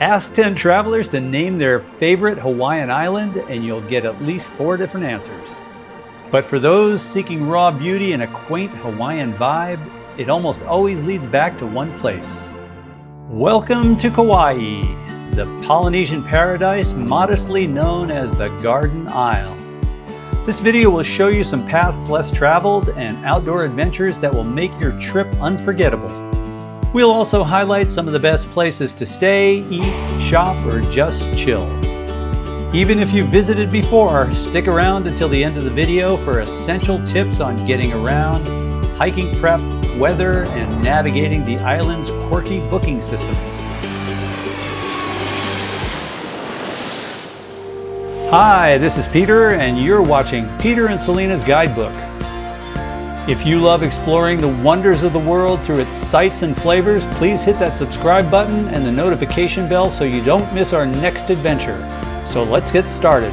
Ask 10 travelers to name their favorite Hawaiian island and you'll get at least 4 different answers. But for those seeking raw beauty and a quaint Hawaiian vibe, it almost always leads back to one place. Welcome to Kauai, the Polynesian paradise modestly known as the Garden Isle. This video will show you some paths less traveled and outdoor adventures that will make your trip unforgettable. We'll also highlight some of the best places to stay, eat, shop, or just chill. Even if you've visited before, stick around until the end of the video for essential tips on getting around, hiking prep, weather, and navigating the island's quirky booking system. Hi, this is Peter, and you're watching Peter and Selena's Guidebook. If you love exploring the wonders of the world through its sights and flavors, please hit that subscribe button and the notification bell so you don't miss our next adventure. So let's get started.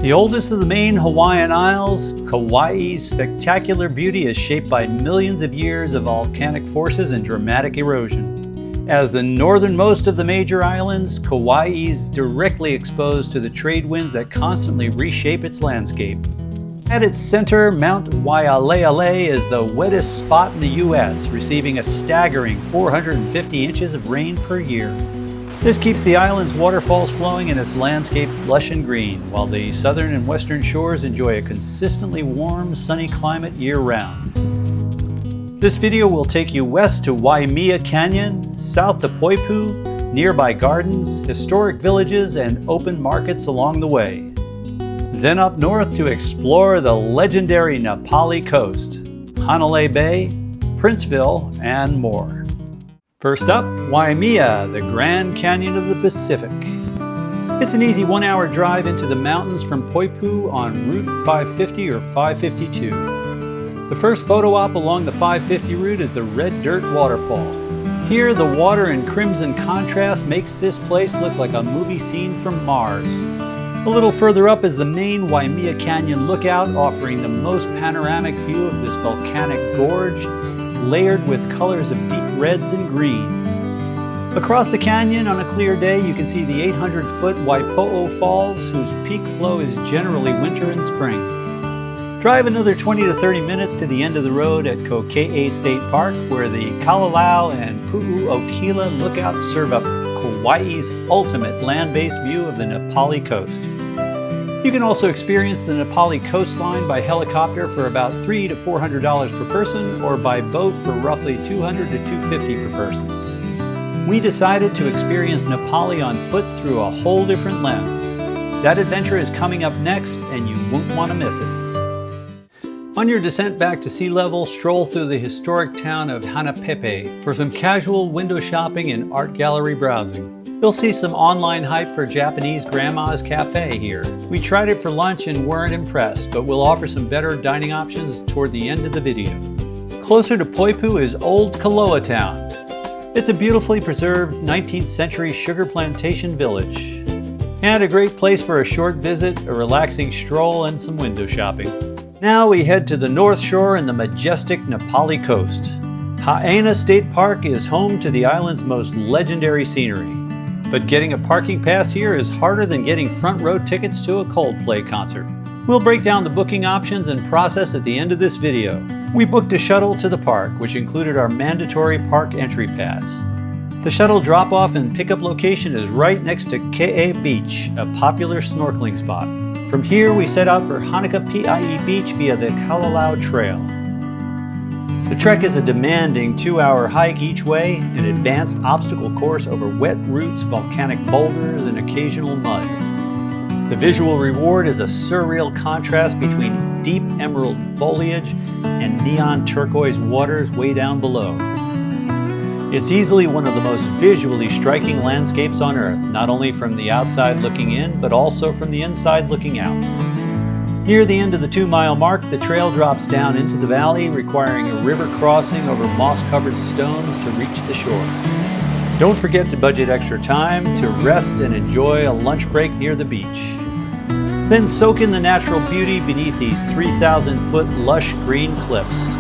The oldest of the main Hawaiian Isles, Kauai's spectacular beauty is shaped by millions of years of volcanic forces and dramatic erosion. As the northernmost of the major islands, Kauai is directly exposed to the trade winds that constantly reshape its landscape. At its center, Mount Waialeale is the wettest spot in the U.S., receiving a staggering 450 inches of rain per year. This keeps the island's waterfalls flowing and its landscape lush and green, while the southern and western shores enjoy a consistently warm, sunny climate year-round. This video will take you west to Waimea Canyon, south to Poipu, nearby gardens, historic villages, and open markets along the way. Then up north to explore the legendary Na Pali Coast, Hanalei Bay, Princeville, and more. First up, Waimea, the Grand Canyon of the Pacific. It's an easy 1-hour drive into the mountains from Poipu on Route 550 or 552. The first photo op along the 550 route is the Red Dirt Waterfall. Here, the water in crimson contrast makes this place look like a movie scene from Mars. A little further up is the main Waimea Canyon lookout, offering the most panoramic view of this volcanic gorge, layered with colors of deep reds and greens. Across the canyon on a clear day, you can see the 800-foot Waipo'o Falls, whose peak flow is generally winter and spring. Drive another 20 to 30 minutes to the end of the road at Kokee State Park, where the Kalalau and Pu'u'okila lookouts serve up Kauai's ultimate land-based view of the Na Pali Coast. You can also experience the Na Pali coastline by helicopter for about $300 to $400 per person, or by boat for roughly $200 to $250 per person. We decided to experience Na Pali on foot through a whole different lens. That adventure is coming up next, and you won't want to miss it. On your descent back to sea level, stroll through the historic town of Hanapepe for some casual window shopping and art gallery browsing. You'll see some online hype for Japanese Grandma's Cafe here. We tried it for lunch and weren't impressed, but we'll offer some better dining options toward the end of the video. Closer to Poipu is Old Koloa Town. It's a beautifully preserved 19th century sugar plantation village, and a great place for a short visit, a relaxing stroll, and some window shopping. Now we head to the North Shore and the majestic Na Pali Coast. Haena State Park is home to the island's most legendary scenery. But getting a parking pass here is harder than getting front row tickets to a Coldplay concert. We'll break down the booking options and process at the end of this video. We booked a shuttle to the park, which included our mandatory park entry pass. The shuttle drop-off and pickup location is right next to Kokee Beach, a popular snorkeling spot. From here, we set out for Hanakapi'ai Beach via the Kalalau Trail. The trek is a demanding 2-hour hike each way, an advanced obstacle course over wet roots, volcanic boulders, and occasional mud. The visual reward is a surreal contrast between deep emerald foliage and neon turquoise waters way down below. It's easily one of the most visually striking landscapes on Earth, not only from the outside looking in, but also from the inside looking out. Near the end of the 2-mile mark, the trail drops down into the valley, requiring a river crossing over moss-covered stones to reach the shore. Don't forget to budget extra time to rest and enjoy a lunch break near the beach. Then soak in the natural beauty beneath these 3,000-foot lush green cliffs.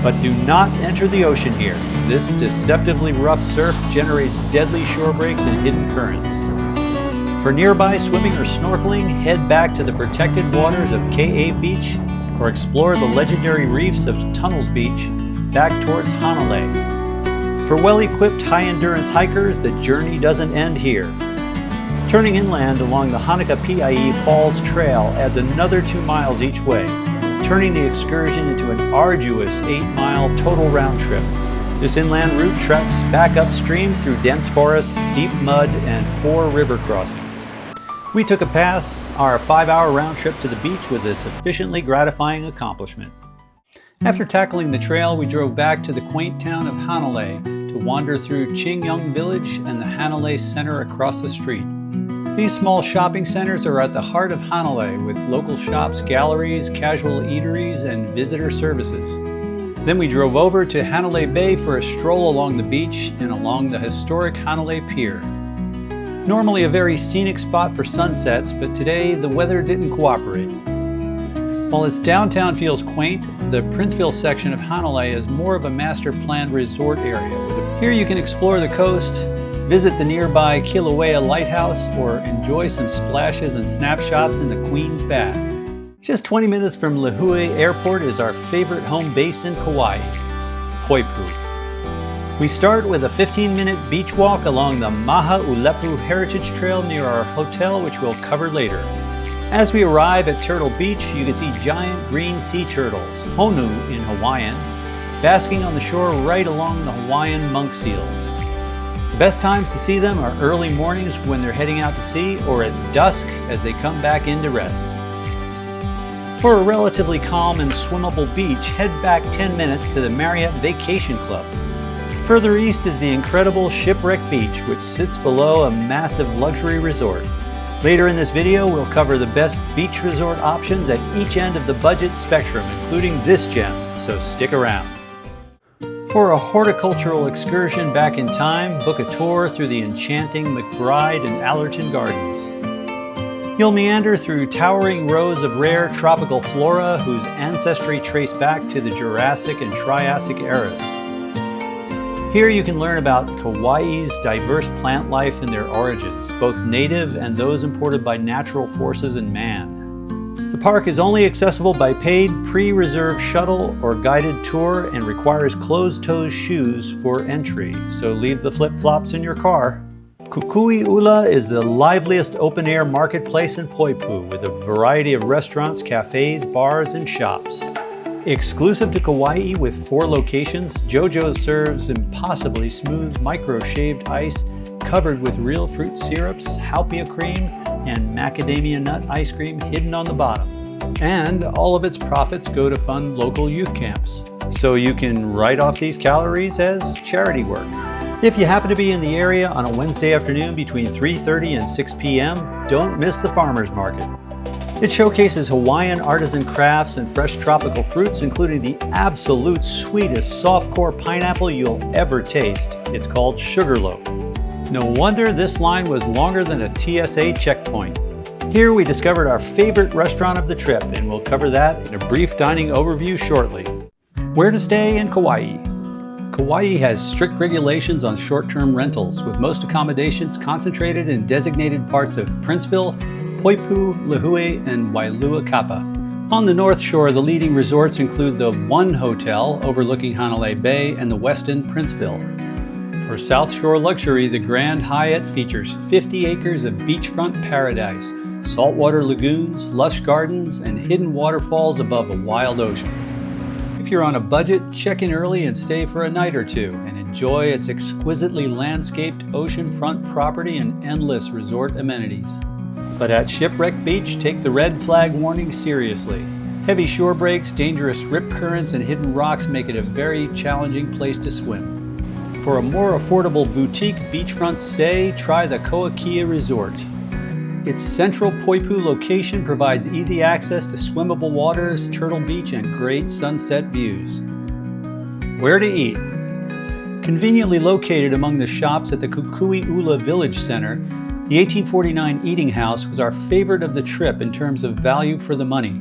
But do not enter the ocean here. This deceptively rough surf generates deadly shore breaks and hidden currents. For nearby swimming or snorkeling, head back to the protected waters of Kauai Beach or explore the legendary reefs of Tunnels Beach back towards Hanalei. For well-equipped high-endurance hikers, the journey doesn't end here. Turning inland along the Hanakapi'ai Falls Trail adds another 2 miles each way, turning the excursion into an arduous 8-mile total round trip. This inland route treks back upstream through dense forests, deep mud, and 4 river crossings. We took a pass. Our 5-hour round trip to the beach was a sufficiently gratifying accomplishment. After tackling the trail, we drove back to the quaint town of Hanalei to wander through Qingyang Village and the Hanalei Center across the street. These small shopping centers are at the heart of Hanalei, with local shops, galleries, casual eateries, and visitor services. Then we drove over to Hanalei Bay for a stroll along the beach and along the historic Hanalei Pier. Normally a very scenic spot for sunsets, but today the weather didn't cooperate. While its downtown feels quaint, the Princeville section of Hanalei is more of a master-planned resort area. Here you can explore the coast, visit the nearby Koloa lighthouse, or enjoy some splashes and snapshots in the Queen's Bath. Just 20 minutes from Lihue Airport is our favorite home base in Kauai, Poipu. We start with a 15-minute beach walk along the Mahaulepu Heritage Trail near our hotel, which we'll cover later. As we arrive at Turtle Beach, you can see giant green sea turtles, honu in Hawaiian, basking on the shore right along the Hawaiian monk seals. The best times to see them are early mornings when they're heading out to sea, or at dusk as they come back in to rest. For a relatively calm and swimmable beach, head back 10 minutes to the Marriott Vacation Club. Further east is the incredible Shipwreck Beach, which sits below a massive luxury resort. Later in this video, we'll cover the best beach resort options at each end of the budget spectrum, including this gem, so stick around. For a horticultural excursion back in time, book a tour through the enchanting McBryde and Allerton gardens. You'll meander through towering rows of rare tropical flora whose ancestry trace back to the Jurassic and Triassic eras. Here you can learn about Kauai's diverse plant life and their origins, both native and those imported by natural forces and man. The park is only accessible by paid, pre-reserved shuttle or guided tour and requires closed-toe shoes for entry, so leave the flip-flops in your car. Kukuiula is the liveliest open-air marketplace in Poipu, with a variety of restaurants, cafes, bars, and shops. Exclusive to Kauai with 4 locations, JoJo serves impossibly smooth micro-shaved ice covered with real fruit syrups, haupia cream, and macadamia nut ice cream hidden on the bottom. And all of its profits go to fund local youth camps. So you can write off these calories as charity work. If you happen to be in the area on a Wednesday afternoon between 3:30 and 6 p.m., don't miss the farmers market. It showcases Hawaiian artisan crafts and fresh tropical fruits, including the absolute sweetest soft-core pineapple you'll ever taste. It's called Sugarloaf. No wonder this line was longer than a TSA checkpoint. Here we discovered our favorite restaurant of the trip, and we'll cover that in a brief dining overview shortly. Where to stay in Kauai? Kauai has strict regulations on short-term rentals, with most accommodations concentrated in designated parts of Princeville, Poipu, Lihue, and Wailua Kapa. On the North Shore, the leading resorts include the One Hotel overlooking Hanalei Bay and the Westin Princeville. For South Shore luxury, the Grand Hyatt features 50 acres of beachfront paradise, saltwater lagoons, lush gardens, and hidden waterfalls above a wild ocean. If you're on a budget, check in early and stay for a night or two and enjoy its exquisitely landscaped oceanfront property and endless resort amenities. But at Shipwreck Beach, take the red flag warning seriously. Heavy shore breaks, dangerous rip currents, and hidden rocks make it a very challenging place to swim. For a more affordable boutique beachfront stay, try the Kokee Resort. Its central Poipu location provides easy access to swimmable waters, Turtle Beach, and great sunset views. Where to eat? Conveniently located among the shops at the Kukuiula Village Center, the 1849 Eating House was our favorite of the trip in terms of value for the money.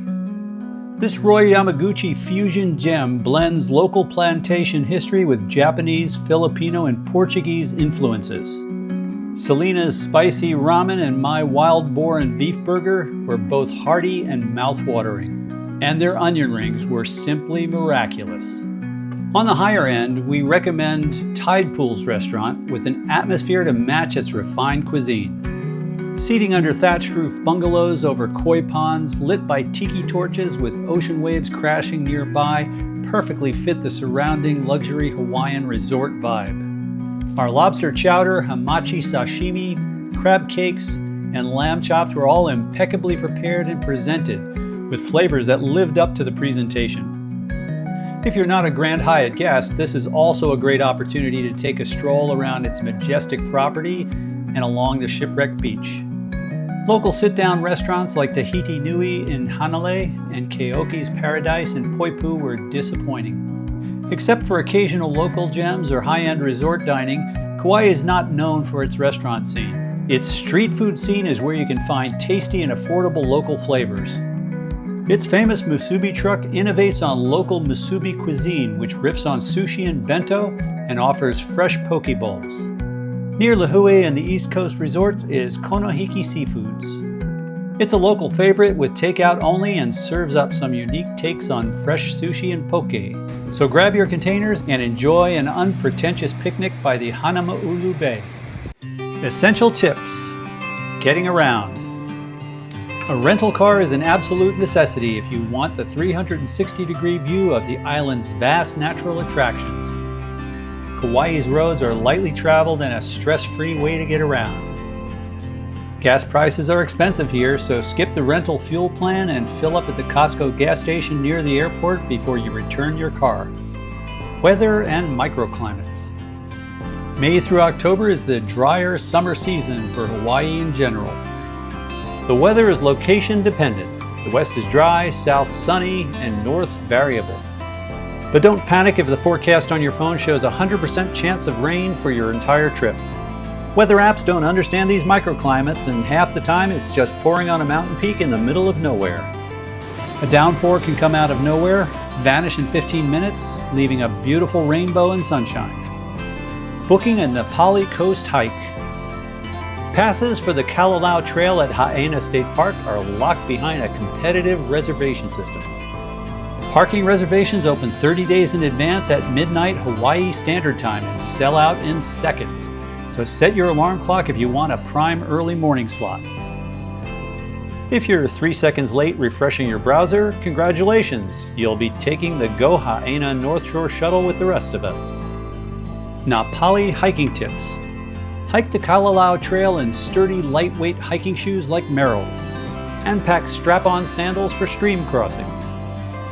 This Roy Yamaguchi fusion gem blends local plantation history with Japanese, Filipino, and Portuguese influences. Selena's spicy ramen and my wild boar and beef burger were both hearty and mouth-watering, and their onion rings were simply miraculous. On the higher end, we recommend Tide Pools Restaurant with an atmosphere to match its refined cuisine. Seating under thatched roof bungalows over koi ponds lit by tiki torches with ocean waves crashing nearby perfectly fit the surrounding luxury Hawaiian resort vibe. Our lobster chowder, hamachi sashimi, crab cakes, and lamb chops were all impeccably prepared and presented with flavors that lived up to the presentation. If you're not a Grand Hyatt guest, this is also a great opportunity to take a stroll around its majestic property and along the Shipwreck beach. Local sit-down restaurants like Tahiti Nui in Hanalei and Keoki's Paradise in Poipu were disappointing. Except for occasional local gems or high-end resort dining, Kauai is not known for its restaurant scene. Its street food scene is where you can find tasty and affordable local flavors. Its famous musubi truck innovates on local musubi cuisine, which riffs on sushi and bento and offers fresh poke bowls. Near Lihue and the East Coast resorts is Konohiki Seafoods. It's a local favorite with takeout only and serves up some unique takes on fresh sushi and poke. So grab your containers and enjoy an unpretentious picnic by the Hanama'ulu Bay. Essential tips: getting around. A rental car is an absolute necessity if you want the 360-degree view of the island's vast natural attractions. Kauai's roads are lightly traveled and a stress-free way to get around. Gas prices are expensive here, so skip the rental fuel plan and fill up at the Costco gas station near the airport before you return your car. Weather and microclimates. May through October is the drier summer season for Hawaii in general. The weather is location dependent. The west is dry, south sunny, and north variable. But don't panic if the forecast on your phone shows a 100% chance of rain for your entire trip. Weather apps don't understand these microclimates, and half the time it's just pouring on a mountain peak in the middle of nowhere. A downpour can come out of nowhere, vanish in 15 minutes, leaving a beautiful rainbow and sunshine. Booking a Na Pali Coast hike. Passes for the Kalalau Trail at Haena State Park are locked behind a competitive reservation system. Parking reservations open 30 days in advance at midnight Hawaii Standard Time and sell out in seconds. So set your alarm clock if you want a prime early morning slot. If you're 3 seconds late refreshing your browser, congratulations! You'll be taking the Go Haena North Shore Shuttle with the rest of us. Na Pali hiking tips. Hike the Kalalau Trail in sturdy, lightweight hiking shoes like Merrell's. And pack strap-on sandals for stream crossings.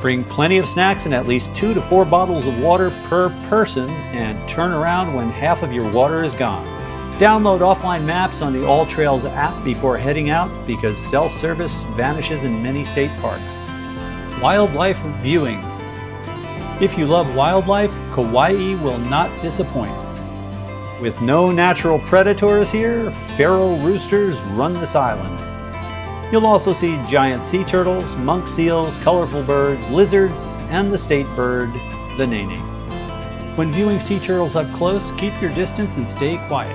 Bring plenty of snacks and at least 2 to 4 bottles of water per person, and turn around when half of your water is gone. Download offline maps on the All Trails app before heading out because cell service vanishes in many state parks. Wildlife viewing. If you love wildlife, Kauai will not disappoint. With no natural predators here, feral roosters run this island. You'll also see giant sea turtles, monk seals, colorful birds, lizards, and the state bird, the nene. When viewing sea turtles up close, keep your distance and stay quiet.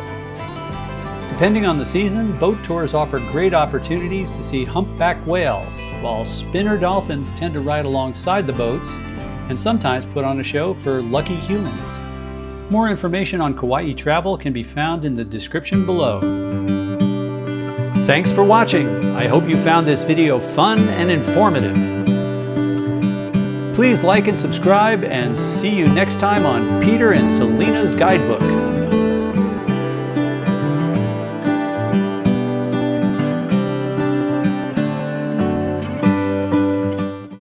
Depending on the season, boat tours offer great opportunities to see humpback whales, while spinner dolphins tend to ride alongside the boats and sometimes put on a show for lucky humans. More information on Kauai travel can be found in the description below. Thanks for watching. I hope you found this video fun and informative. Please like and subscribe, and see you next time on Peter and Selena's Guidebook.